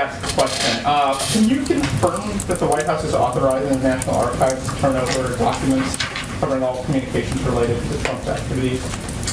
ask a question. Can you confirm that the White House is authorizing the National Archives to turn over documents covering all communications related to Trump's activities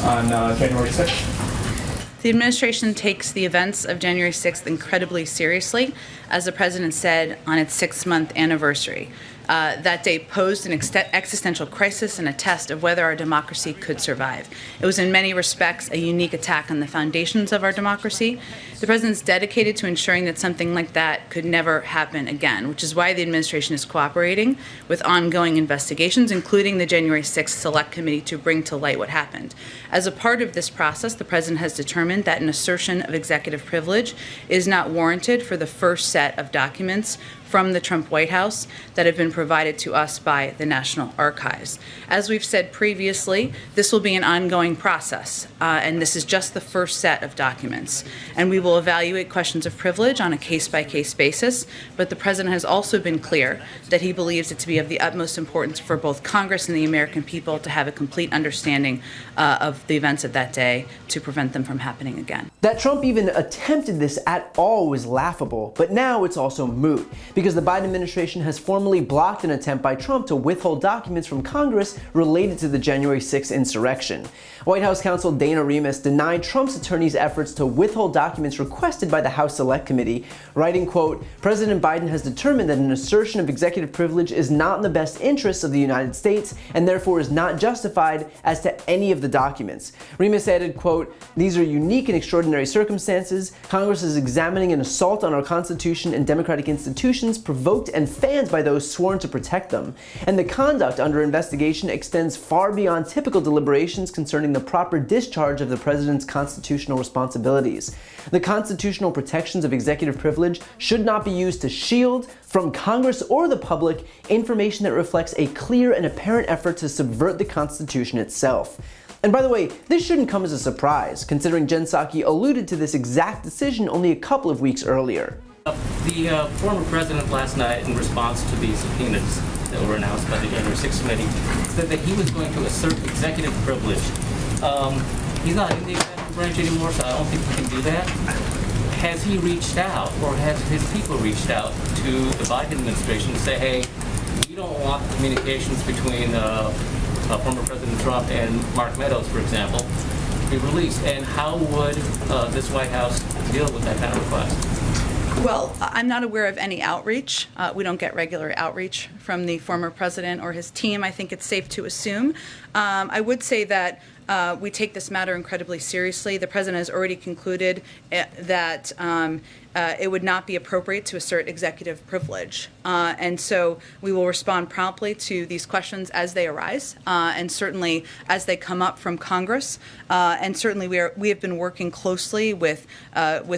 on January 6th? The administration takes the events of January 6th incredibly seriously, as the president said on its 6-month anniversary. That day posed an existential crisis and a test of whether our democracy could survive. It was in many respects a unique attack on the foundations of our democracy. The president's dedicated to ensuring that something like that could never happen again, which is why the administration is cooperating with ongoing investigations, including the January 6th Select Committee, to bring to light what happened. As a part of this process, the president has determined that an assertion of executive privilege is not warranted for the first set of documents from the Trump White House that have been provided to us by the National Archives. As we've said previously, this will be an ongoing process, and this is just the first set of documents. And we will evaluate questions of privilege on a case-by-case basis, but the president has also been clear that he believes it to be of the utmost importance for both Congress and the American people to have a complete understanding of the events of that day to prevent them from happening again. That Trump even attempted this at all was laughable, but now it's also moot, because the Biden administration has formally blocked an attempt by Trump to withhold documents from Congress related to the January 6th insurrection. White House counsel Dana Remus denied Trump's attorneys' efforts to withhold documents requested by the House Select Committee, writing, quote, "President Biden has determined that an assertion of executive privilege is not in the best interests of the United States and therefore is not justified as to any of the documents." Remus added, quote, "These are unique and extraordinary circumstances. Congress is examining an assault on our Constitution and democratic institutions provoked and fanned by those sworn to protect them. And the conduct under investigation extends far beyond typical deliberations concerning the proper discharge of the president's constitutional responsibilities. The constitutional protections of executive privilege should not be used to shield from Congress or the public information that reflects a clear and apparent effort to subvert the Constitution itself." And by the way, this shouldn't come as a surprise, considering Jen Psaki alluded to this exact decision only a couple of weeks earlier. The former president last night, in response to the subpoenas that were announced by the January 6th committee, said that he was going to assert executive privilege. He's not in the executive branch anymore, so I don't think he can do that. Has he reached out, or has his people reached out to the Biden administration to say, hey, we don't want communications between former President Trump and Mark Meadows, for example, to be released? And how would this White House deal with that kind of request? Well, I'm not aware of any outreach. We don't get regular outreach from the former president or his team. I think it's safe to assume. I would say that we take this matter incredibly seriously. The president has already concluded that it would not be appropriate to assert executive privilege. And so we will respond promptly to these questions as they arise, and certainly as they come up from Congress. And certainly we have been working closely with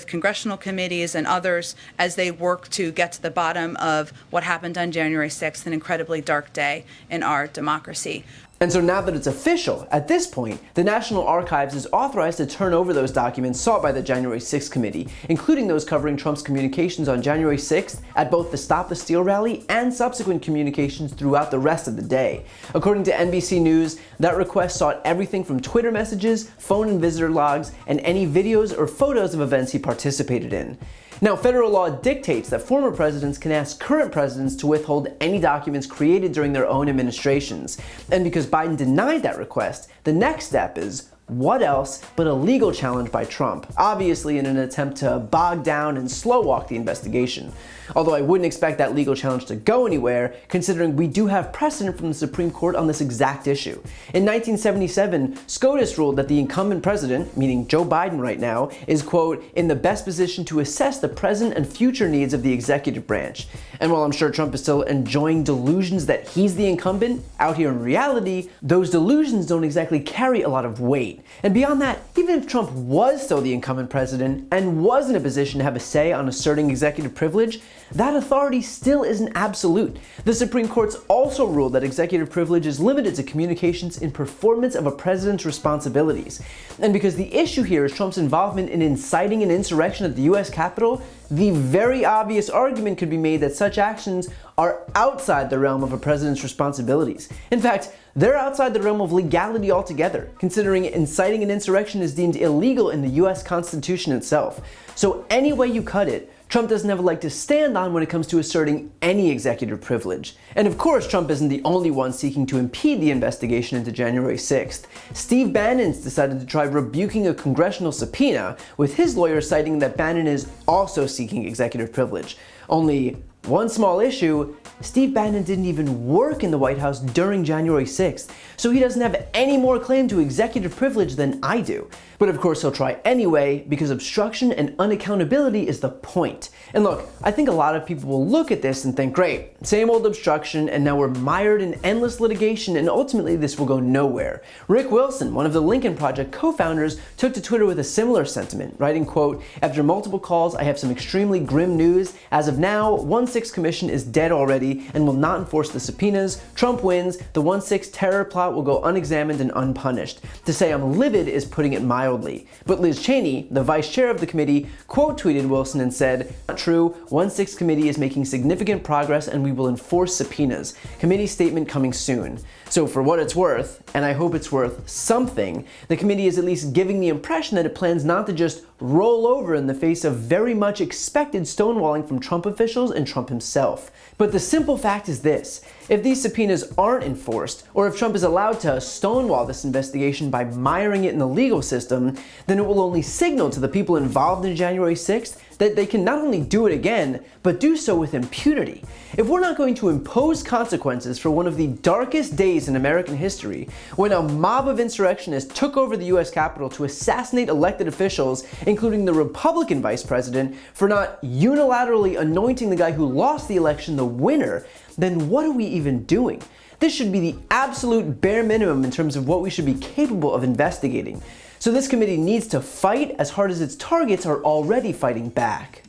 congressional committees and others as they work to get to the bottom of what happened on January 6th, an incredibly dark day in our democracy. And so now that it's official, at this point, the National Archives is authorized to turn over those documents sought by the January 6th committee, including those covering Trump's communications on January 6th at both the Stop the Steal rally and subsequent communications throughout the rest of the day. According to NBC News, that request sought everything from Twitter messages, phone and visitor logs, and any videos or photos of events he participated in. Now, federal law dictates that former presidents can ask current presidents to withhold any documents created during their own administrations. And because Biden denied that request, the next step is, what else but a legal challenge by Trump, obviously in an attempt to bog down and slow walk the investigation. Although I wouldn't expect that legal challenge to go anywhere, considering we do have precedent from the Supreme Court on this exact issue. In 1977, SCOTUS ruled that the incumbent president, meaning Joe Biden right now, is, quote, in the best position to assess the present and future needs of the executive branch. And while I'm sure Trump is still enjoying delusions that he's the incumbent, out here in reality, those delusions don't exactly carry a lot of weight. And beyond that, even if Trump was still the incumbent president and was in a position to have a say on asserting executive privilege, that authority still isn't absolute. The Supreme Court's also ruled that executive privilege is limited to communications in performance of a president's responsibilities. And because the issue here is Trump's involvement in inciting an insurrection at the US Capitol, the very obvious argument could be made that such actions are outside the realm of a president's responsibilities. In fact, they're outside the realm of legality altogether, considering inciting an insurrection is deemed illegal in the US Constitution itself. So any way you cut it, Trump doesn't have a leg to stand on when it comes to asserting any executive privilege. And of course, Trump isn't the only one seeking to impede the investigation into January 6th. Steve Bannon's decided to try rebuking a congressional subpoena, with his lawyer citing that Bannon is also seeking executive privilege. Only one small issue: Steve Bannon didn't even work in the White House during January 6th, so he doesn't have any more claim to executive privilege than I do. But of course he'll try anyway, because obstruction and unaccountability is the point. And look, I think a lot of people will look at this and think, great, same old obstruction, and now we're mired in endless litigation, and ultimately this will go nowhere. Rick Wilson, one of the Lincoln Project co-founders, took to Twitter with a similar sentiment, writing, quote, "After multiple calls, I have some extremely grim news. As of now, 1-6 Commission is dead already and will not enforce the subpoenas. Trump wins. The 1-6 terror plot will go unexamined and unpunished. To say I'm livid is putting it mildly." But Liz Cheney, the vice chair of the committee, quote tweeted Wilson and said, "Not true. 1-6 committee is making significant progress and we will enforce subpoenas. Committee statement coming soon." So for what it's worth, and I hope it's worth something, the committee is at least giving the impression that it plans not to just roll over in the face of very much expected stonewalling from Trump officials and Trump himself. But the simple fact is this: if these subpoenas aren't enforced, or if Trump is allowed to stonewall this investigation by miring it in the legal system, then it will only signal to the people involved in January 6th that they can not only do it again, but do so with impunity. If we're not going to impose consequences for one of the darkest days in American history, when a mob of insurrectionists took over the US Capitol to assassinate elected officials, including the Republican vice president, for not unilaterally anointing the guy who lost the election the winner, then what are we even doing? This should be the absolute bare minimum in terms of what we should be capable of investigating. So this committee needs to fight as hard as its targets are already fighting back.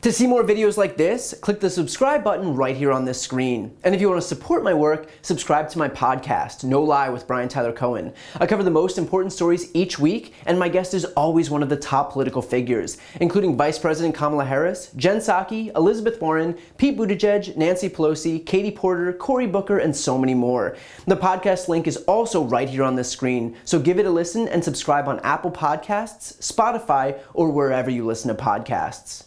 To see more videos like this, click the subscribe button right here on this screen. And if you want to support my work, subscribe to my podcast, No Lie with Brian Tyler Cohen. I cover the most important stories each week, and my guest is always one of the top political figures, including Vice President Kamala Harris, Jen Psaki, Elizabeth Warren, Pete Buttigieg, Nancy Pelosi, Katie Porter, Cory Booker, and so many more. The podcast link is also right here on this screen, so give it a listen and subscribe on Apple Podcasts, Spotify, or wherever you listen to podcasts.